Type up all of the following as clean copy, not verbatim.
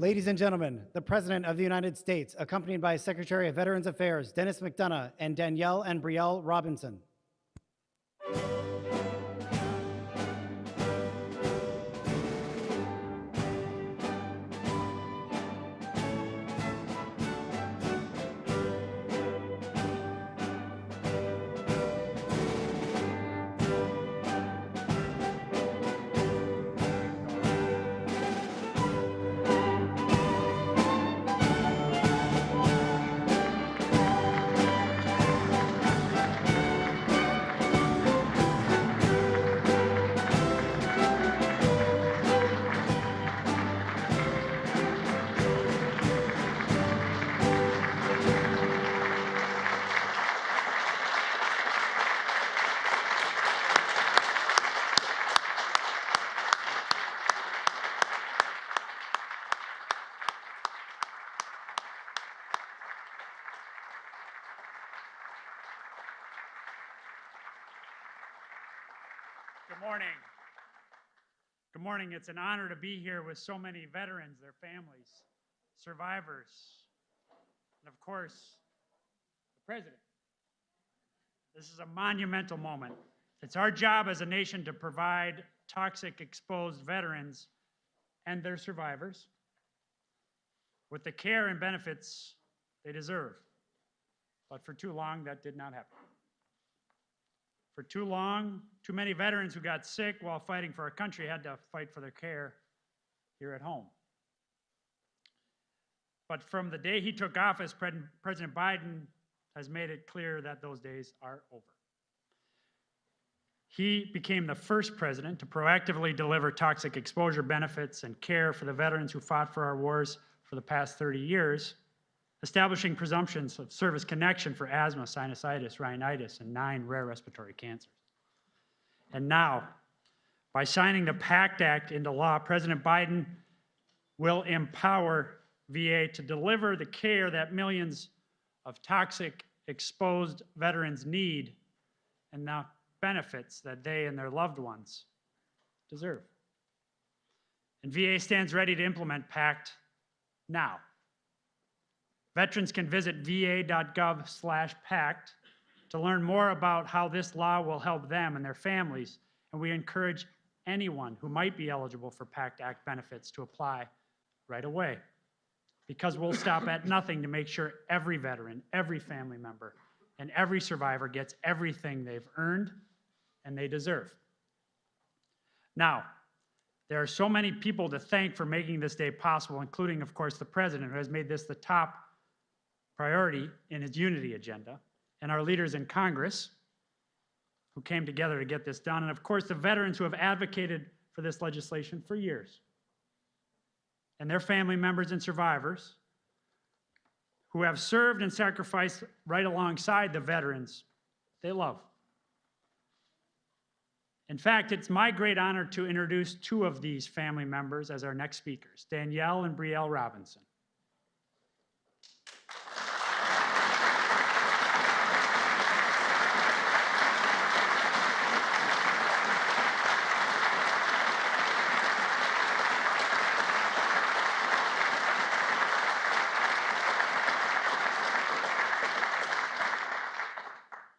Ladies and gentlemen, the President of the United States, accompanied by Secretary of Veterans Affairs Dennis Mcdonough and Danielle and Brielle Robinson. Good morning. Good morning. It's an honor to be here with so many veterans, their families, survivors, and of course, the President. This is a monumental moment. It's our job as a nation to provide toxic exposed veterans and their survivors with the care and benefits they deserve. But for too long, that did not happen. For too long, too many veterans who got sick while fighting for our country had to fight for their care here at home. But from the day he took office, President Biden has made it clear that those days are over. He became the first president to proactively deliver toxic exposure benefits and care for the veterans who fought for our wars for the past 30 years, establishing presumptions of service connection for asthma, sinusitis, rhinitis, and 9 rare respiratory cancers. And now, by signing the PACT Act into law, President Biden will empower VA to deliver the care that millions of toxic exposed veterans need and the benefits that they and their loved ones deserve. And VA stands ready to implement PACT now. Veterans can visit va.gov/PACT to learn more about how this law will help them and their families, and we encourage anyone who might be eligible for PACT Act benefits to apply right away, because we'll stop at nothing to make sure every veteran, every family member, and every survivor gets everything they've earned and they deserve. Now, there are so many people to thank for making this day possible, including, of course, the President, who has made this the top priority in his unity agenda, and our leaders in Congress who came together to get this done, and of course the veterans who have advocated for this legislation for years, and their family members and survivors who have served and sacrificed right alongside the veterans they love. In fact, it's my great honor to introduce 2 of these family members as our next speakers, Danielle and Brielle Robinson.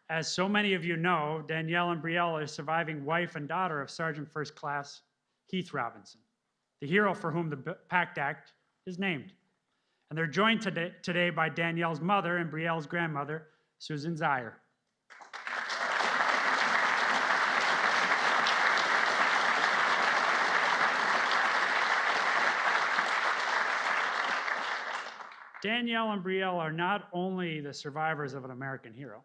As so many of you know, Danielle and Brielle are the surviving wife and daughter of Sergeant First Class Keith Robinson, the hero for whom the PACT Act is named. And they're joined today by Danielle's mother and Brielle's grandmother, Susan Zier. Danielle and Brielle are not only the survivors of an American hero.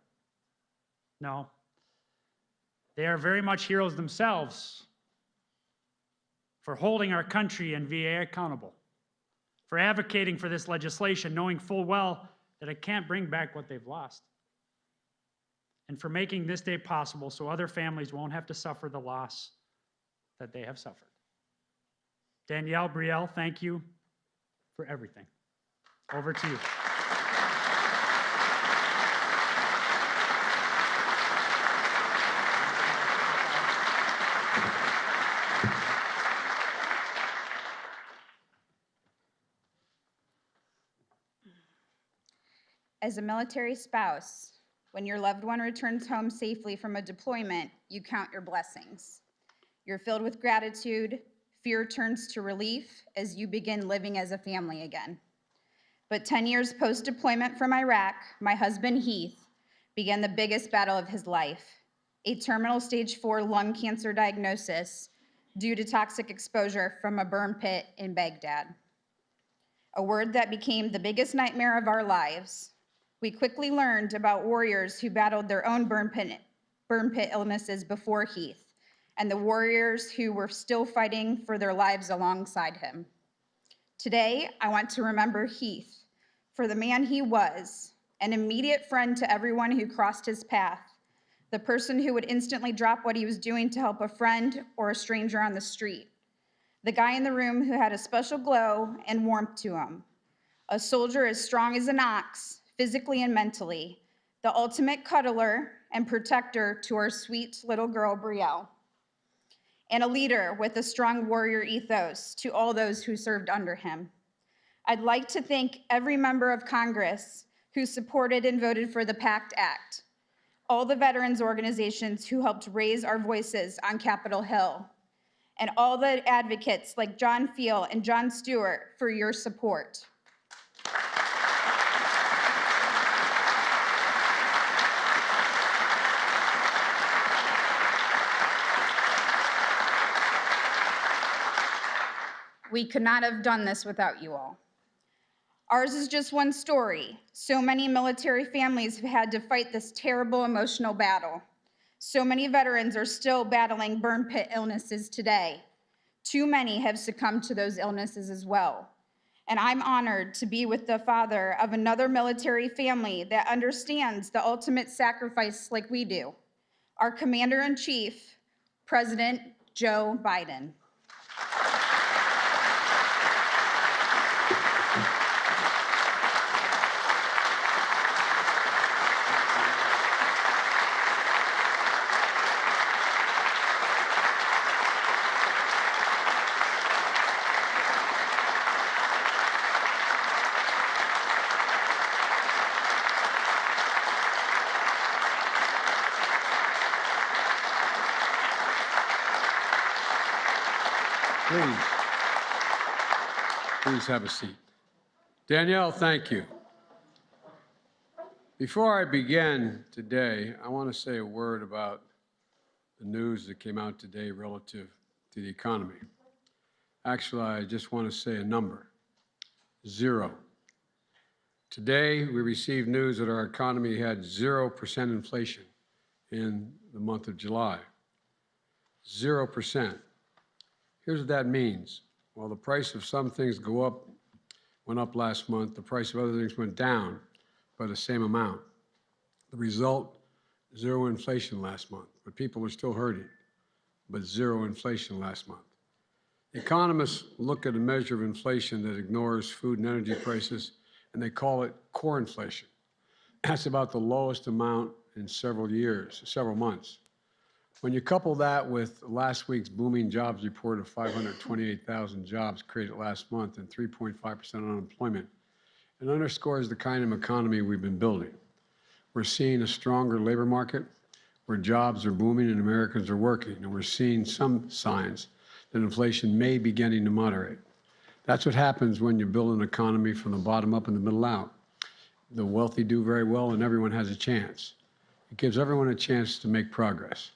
No, they are very much heroes themselves for holding our country and VA accountable, for advocating for this legislation, knowing full well that it can't bring back what they've lost, and for making this day possible so other families won't have to suffer the loss that they have suffered. Danielle, Brielle, thank you for everything. Over to you. As a military spouse, when your loved one returns home safely from a deployment, you count your blessings. You're filled with gratitude, fear turns to relief as you begin living as a family again. But 10 years post-deployment from Iraq, my husband Heath began the biggest battle of his life, a terminal stage 4 lung cancer diagnosis due to toxic exposure from a burn pit in Baghdad. A word that became the biggest nightmare of our lives. We quickly learned about warriors who battled their own burn pit illnesses before Heath, and the warriors who were still fighting for their lives alongside him. Today, I want to remember Heath for the man he was, an immediate friend to everyone who crossed his path, the person who would instantly drop what he was doing to help a friend or a stranger on the street, the guy in the room who had a special glow and warmth to him, a soldier as strong as an ox, physically and mentally, the ultimate cuddler and protector to our sweet little girl, Brielle, and a leader with a strong warrior ethos to all those who served under him. I'd like to thank every member of Congress who supported and voted for the PACT Act, all the veterans organizations who helped raise our voices on Capitol Hill, and all the advocates like John Fiel and John Stewart for your support. We could not have done this without you all. Ours is just one story. So many military families have had to fight this terrible emotional battle. So many veterans are still battling burn pit illnesses today. Too many have succumbed to those illnesses as well. And I'm honored to be with the father of another military family that understands the ultimate sacrifice like we do, our Commander-in-Chief, President Joe Biden. Please have a seat. Danielle, thank you. Before I begin today, I want to say a word about the news that came out today relative to the economy. Actually, I just want to say a number, 0. Today, we received news that our economy had 0% inflation in the month of July. 0%. Here's what that means. While the price of some things went up last month, the price of other things went down by the same amount. The result, 0 inflation last month, but people are still hurting, but 0 inflation last month. Economists look at a measure of inflation that ignores food and energy prices, and they call it core inflation. That's about the lowest amount in several months. When you couple that with last week's booming jobs report of 528,000 jobs created last month and 3.5% unemployment, it underscores the kind of economy we've been building. We're seeing a stronger labor market where jobs are booming and Americans are working, and we're seeing some signs that inflation may be beginning to moderate. That's what happens when you build an economy from the bottom up and the middle out. The wealthy do very well and everyone has a chance. It gives everyone a chance to make progress.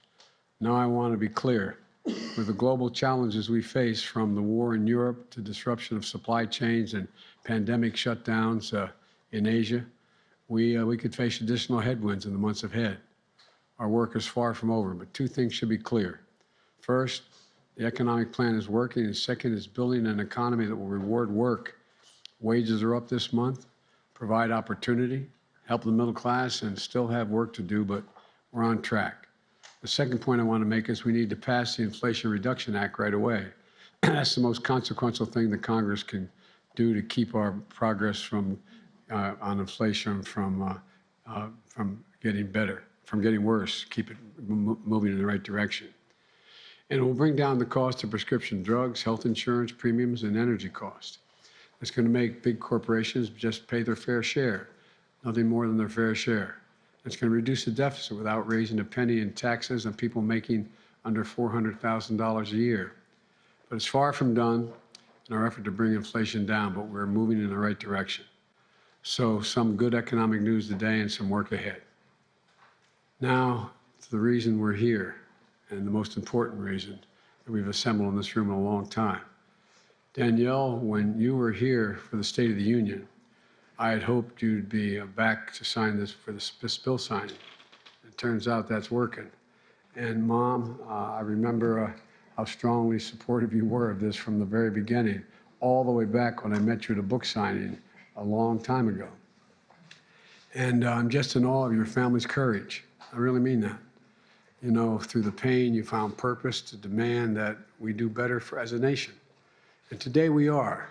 Now I want to be clear. With the global challenges we face, from the war in Europe to disruption of supply chains and pandemic shutdowns in Asia, we could face additional headwinds in the months ahead. Our work is far from over, but 2 things should be clear. First, the economic plan is working, and second is building an economy that will reward work. Wages are up this month, provide opportunity, help the middle class, and still have work to do, but we're on track. The second point I want to make is we need to pass the Inflation Reduction Act right away. That's the most consequential thing that Congress can do to keep our progress on inflation from getting better, from getting worse, keep it moving in the right direction. And it will bring down the cost of prescription drugs, health insurance premiums, and energy costs. It's going to make big corporations just pay their fair share. nothing more than their fair share. It's going to reduce the deficit without raising a penny in taxes on people making under $400,000 a year. But it's far from done in our effort to bring inflation down, but we're moving in the right direction. So some good economic news today and some work ahead. Now, to the reason we're here, and the most important reason that we've assembled in this room in a long time. Danielle, when you were here for the State of the Union, I had hoped you'd be back to sign this for this bill signing. It turns out that's working. And Mom, I remember how strongly supportive you were of this from the very beginning, all the way back when I met you at a book signing a long time ago. And I'm just in awe of your family's courage. I really mean that. You know, through the pain, you found purpose to demand that we do better as a nation. And today we are.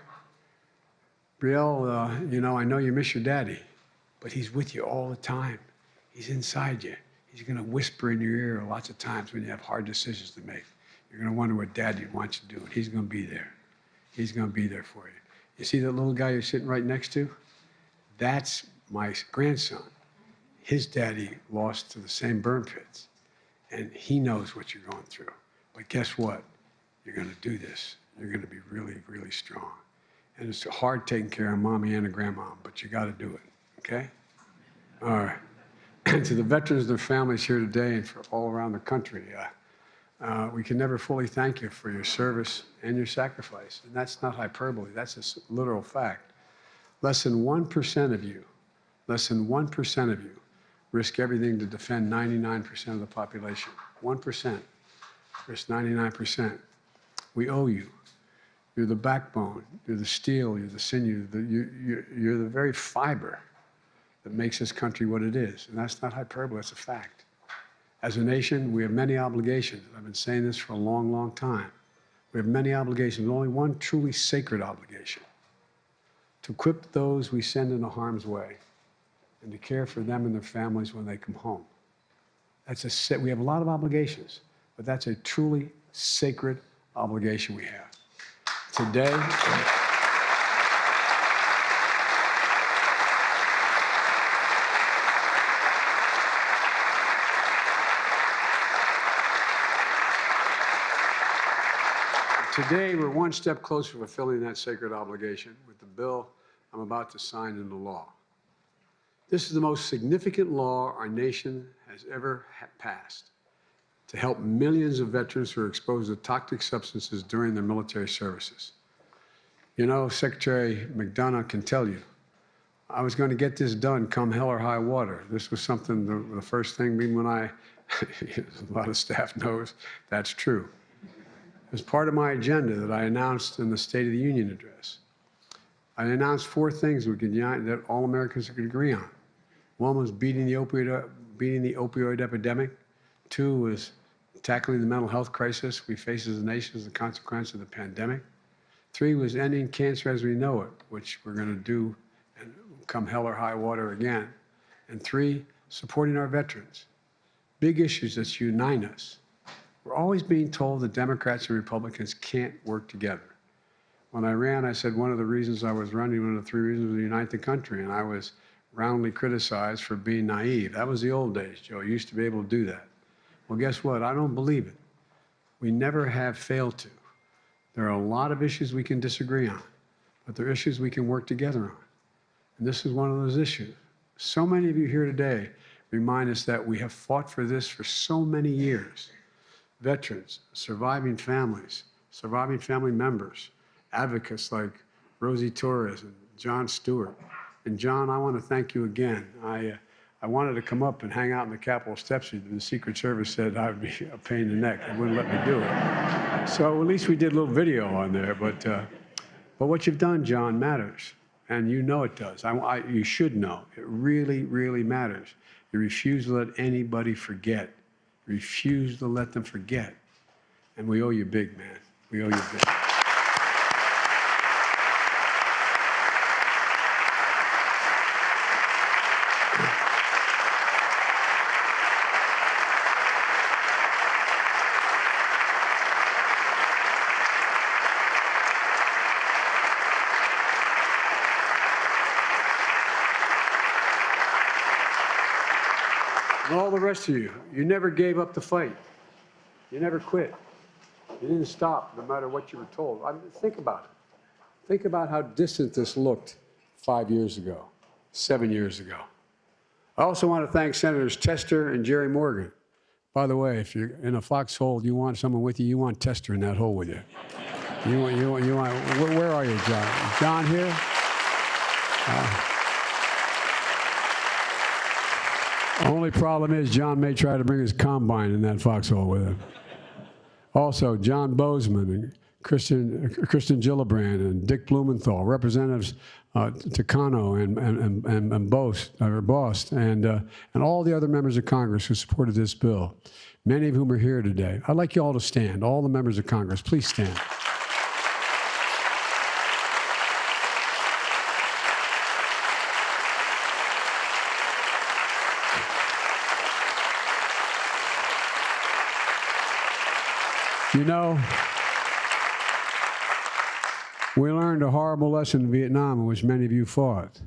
Brielle, you know, I know you miss your daddy, but he's with you all the time. He's inside you. He's going to whisper in your ear lots of times when you have hard decisions to make. You're going to wonder what Daddy wants you to do, and he's going to be there. He's going to be there for you. You see that little guy you're sitting right next to? That's my grandson. His daddy lost to the same burn pits, and he knows what you're going through. But guess what? You're going to do this. You're going to be really, really strong. And it's hard taking care of Mommy and a grandma, but you got to do it, okay? All right. To the veterans and their families here today and for all around the country, we can never fully thank you for your service and your sacrifice. And that's not hyperbole, that's a literal fact. Less than 1% of you, risk everything to defend 99% of the population. 1% risk 99%. We owe you. You're the backbone, you're the steel, you're the sinew, you're the very fiber that makes this country what it is. And that's not hyperbole, it's a fact. As a nation, we have many obligations. I've been saying this for a long, long time. We have many obligations, only one truly sacred obligation: to equip those we send into harm's way and to care for them and their families when they come home. We have a lot of obligations, but that's a truly sacred obligation we have. Today, we're one step closer to fulfilling that sacred obligation with the bill I'm about to sign into law. This is the most significant law our nation has ever passed to help millions of veterans who are exposed to toxic substances during their military services. You know, Secretary Mcdonough can tell you, I was going to get this done come hell or high water. This was something, the first thing, when a lot of staff knows that's true. It was part of my agenda that I announced in the State of the Union address. I announced 4 things that all Americans could agree on. One was beating the opioid epidemic. 2 was tackling the mental health crisis we face as a nation as a consequence of the pandemic. 3 was ending cancer as we know it, which we're going to do and come hell or high water again. And 3, supporting our veterans. Big issues that unite us. We're always being told that Democrats and Republicans can't work together. When I ran, I said one of the reasons I was running, one of the 3 reasons was to unite the country, and I was roundly criticized for being naive. That was the old days, Joe. You used to be able to do that. Well, guess what? I don't believe it. We never have failed to. There are a lot of issues we can disagree on, but there are issues we can work together on. And this is one of those issues. So many of you here today remind us that we have fought for this for so many years. Veterans, surviving families, surviving family members, advocates like Rosie Torres and John Stewart. And John, I want to thank you again. I wanted to come up and hang out in the Capitol steps. The Secret Service said I'd be a pain in the neck. They wouldn't let me do it. So at least we did a little video on there. But what you've done, John, matters. And you know it does. You should know. It really, really matters. You refuse to let anybody forget. Refuse to let them forget. And we owe you big, man. We owe you big. And all the rest of you, you never gave up the fight. You never quit. You didn't stop, no matter what you were told. Think about it. Think about how distant this looked 5 years ago, 7 years ago. I also want to thank Senators Tester and Jerry Morgan. By the way, if you're in a foxhole, you want someone with you, you want Tester in that hole with you. Where are you, John? John here? Only problem is John may try to bring his combine in that foxhole with him. Also, John Bozeman and Kristen Gillibrand and Dick Blumenthal, Representatives Takano and Bost, and all the other members of Congress who supported this bill, many of whom are here today. I'd like you all to stand, all the members of Congress, please stand. You know, we learned a horrible lesson in Vietnam in which many of you fought.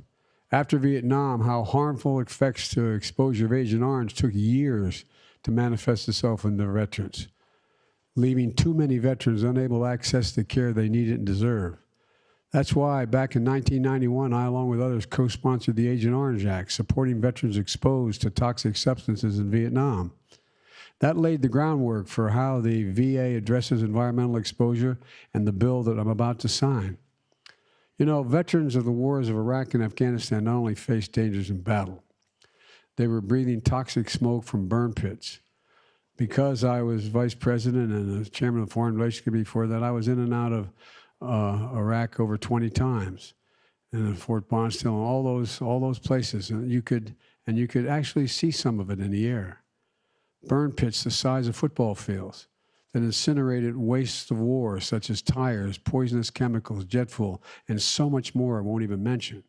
After Vietnam, how harmful effects to exposure of Agent Orange took years to manifest itself in their veterans, leaving too many veterans unable to access the care they needed and deserved. That's why back in 1991, I, along with others, co-sponsored the Agent Orange Act, supporting veterans exposed to toxic substances in Vietnam. That laid the groundwork for how the VA addresses environmental exposure and the bill that I'm about to sign. You know, veterans of the wars of Iraq and Afghanistan not only faced dangers in battle, they were breathing toxic smoke from burn pits. Because I was vice president and the chairman of the Foreign Relations Committee before that, I was in and out of Iraq over 20 times, and in Fort Bonneville, and all those places, and you could actually see some of it in the air. Burn pits the size of football fields that incinerated wastes of war, such as tires, poisonous chemicals, jet fuel, and so much more I won't even mention.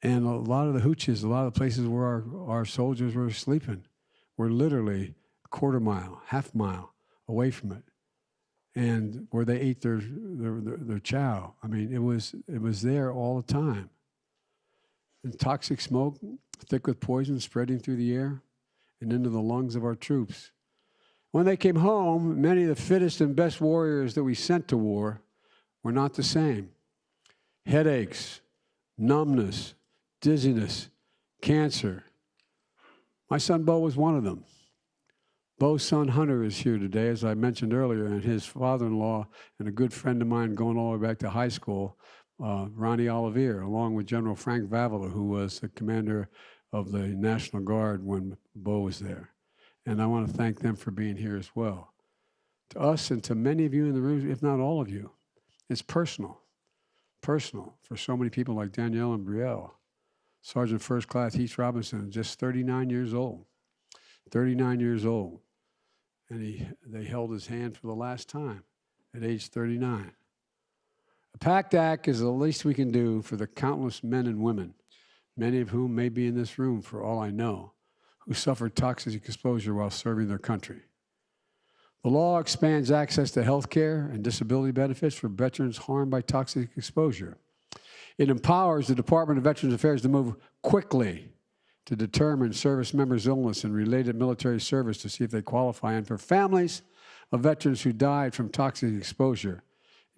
And a lot of the hooches, a lot of the places where our soldiers were sleeping, were literally a quarter mile, half mile away from it, and where they ate their chow. I mean, it was there all the time. And toxic smoke, thick with poison, spreading through the air and into the lungs of our troops. When they came home, many of the fittest and best warriors that we sent to war were not the same. Headaches, numbness, dizziness, cancer. My son Bo was one of them. Bo's son Hunter is here today, as I mentioned earlier, and his father-in-law and a good friend of mine going all the way back to high school, Ronnie Olivier, along with General Frank Vavala, who was the commander of the National Guard when Bo was there. And I want to thank them for being here as well. To us and to many of you in the room, if not all of you, it's personal for so many people like Danielle and Brielle. Sergeant First Class Heath Robinson, just 39 years old. 39 years old. And they held his hand for the last time at age 39. The PACT Act is the least we can do for the countless men and women, many of whom may be in this room for all I know, who suffered toxic exposure while serving their country. The law expands access to health care and disability benefits for veterans harmed by toxic exposure. It empowers the Department of Veterans Affairs to move quickly to determine service members' illness and related military service to see if they qualify. And for families of veterans who died from toxic exposure,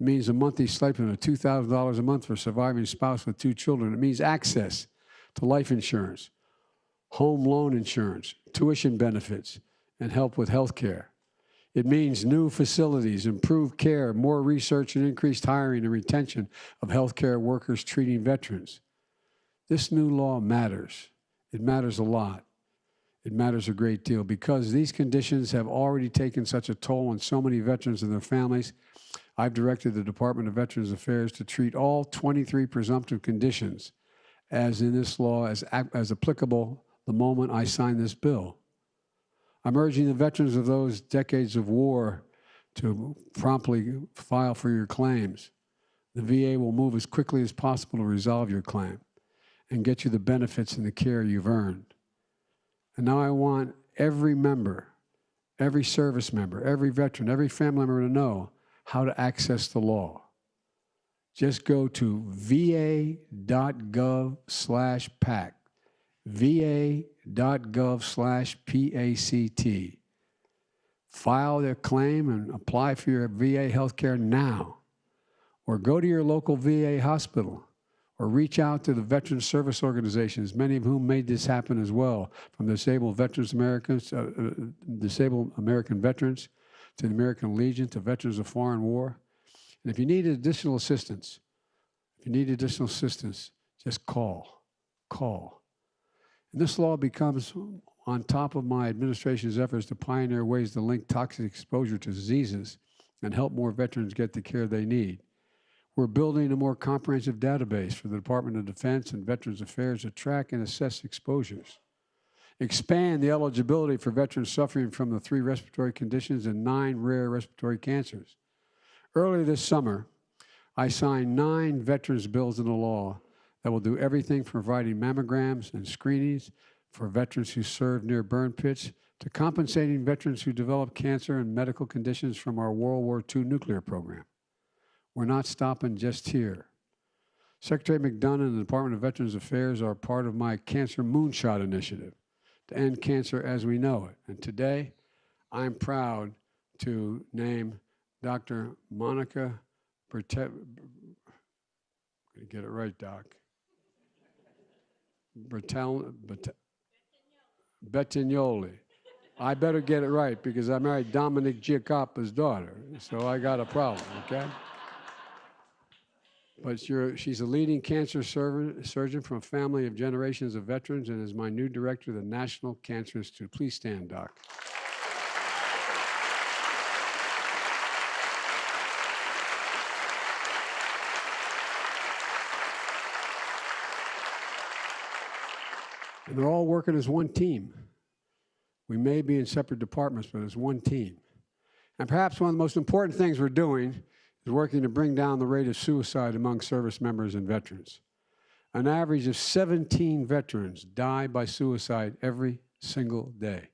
it means a monthly stipend of $2,000 a month for a surviving spouse with 2 children. It means access to life insurance, home loan insurance, tuition benefits, and help with health care. It means new facilities, improved care, more research, and increased hiring and retention of healthcare workers treating veterans. This new law matters. It matters a lot. It matters a great deal because these conditions have already taken such a toll on so many veterans and their families. I've directed the Department of Veterans Affairs to treat all 23 presumptive conditions as in this law as applicable the moment I sign this bill. I'm urging the veterans of those decades of war to promptly file for your claims. The VA will move as quickly as possible to resolve your claim and get you the benefits and the care you've earned. And now I want every member, every service member, every veteran, every family member to know how to access the law. Just go to va.gov/PACT, va.gov/PACT, va.gov/PACT. File their claim and apply for your VA health care now. Or go to your local VA hospital, or reach out to the veteran service organizations, many of whom made this happen as well, from Disabled American Veterans to the American Legion to Veterans of Foreign War. And if you need additional assistance, just call. And this law becomes on top of my administration's efforts to pioneer ways to link toxic exposure to diseases and help more veterans get the care they need. We're building a more comprehensive database for the Department of Defense and Veterans Affairs to track and assess exposures. Expand the eligibility for veterans suffering from the 3 respiratory conditions and 9 rare respiratory cancers. Earlier this summer, I signed 9 veterans bills into law that will do everything from providing mammograms and screenings for veterans who served near burn pits to compensating veterans who develop cancer and medical conditions from our World War II nuclear program. We're not stopping just here. Secretary Mcdonough and the Department of Veterans Affairs are part of my Cancer Moonshot initiative to end cancer as we know it. And today, I'm proud to name Dr. Monica get it right, Doc. Bettignoli. I better get it right because I married Dominic Giacoppa's daughter, so I got a problem, okay? But she's a leading cancer surgeon from a family of generations of veterans and is my new director of the National Cancer Institute. Please stand, Doc. And they're all working as one team. We may be in separate departments, but as one team. And perhaps one of the most important things we're doing is working to bring down the rate of suicide among service members and veterans. An average of 17 veterans die by suicide every single day.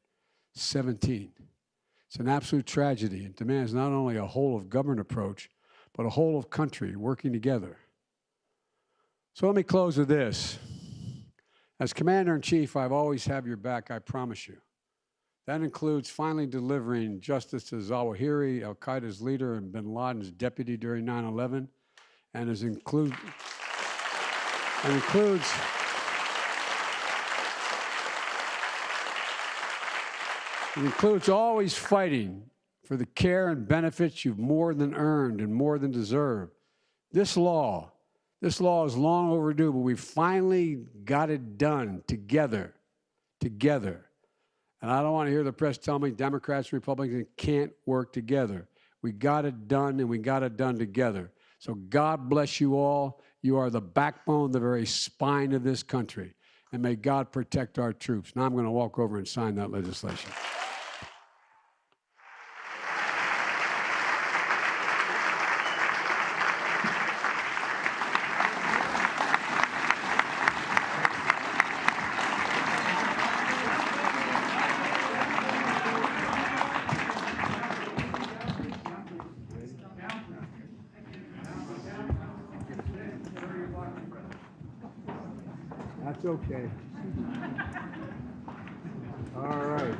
17. It's an absolute tragedy. It demands not only a whole of government approach, but a whole of country working together. So let me close with this. As Commander-in-Chief, I've always have your back, I promise you. That includes finally delivering justice to Zawahiri, al-Qaeda's leader and bin Laden's deputy during 9/11, and it includes always fighting for the care and benefits you've more than earned and more than deserved. This law is long overdue, but we finally got it done together. And I don't want to hear the press tell me Democrats and Republicans can't work together. We got it done, and we got it done together. So God bless you all. You are the backbone, the very spine of this country. And may God protect our troops. Now I'm going to walk over and sign that legislation. That's okay. All right.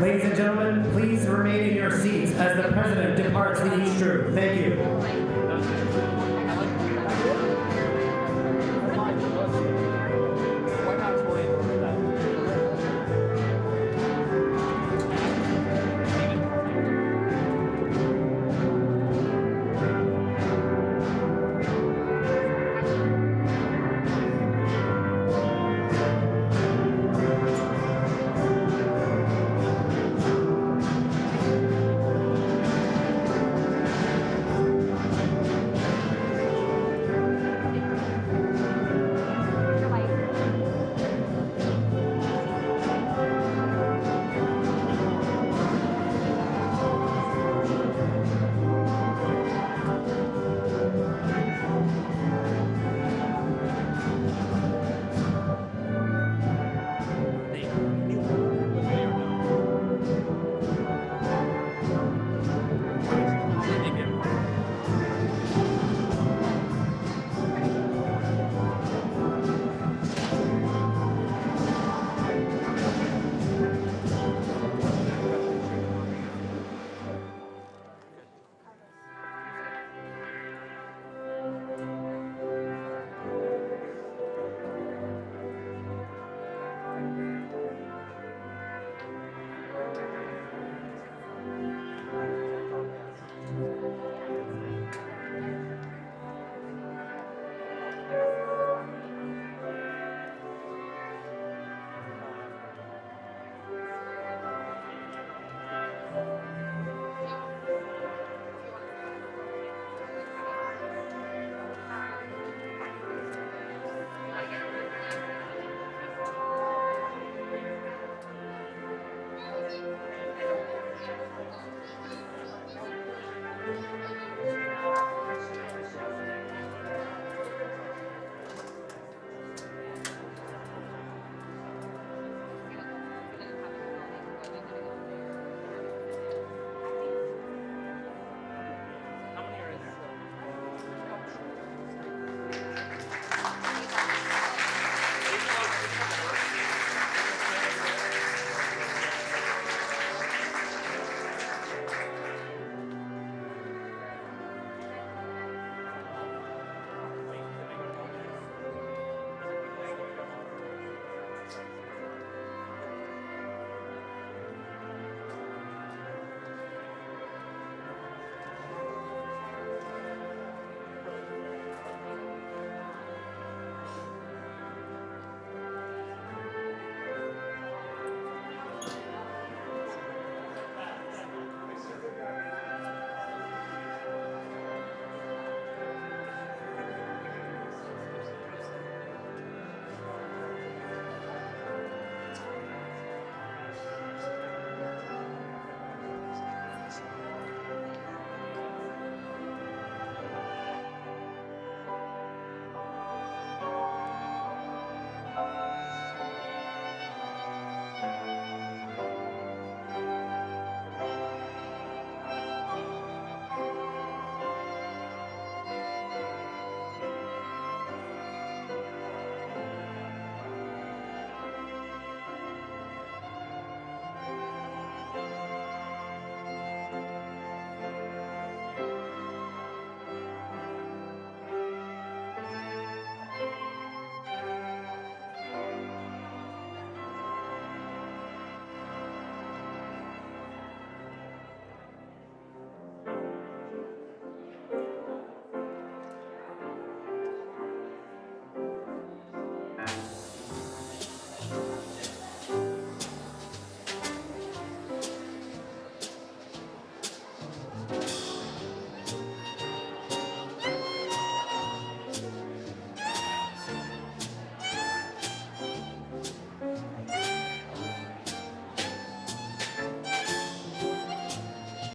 Ladies and gentlemen, please remain in your seats as the president departs the East Room. Thank you.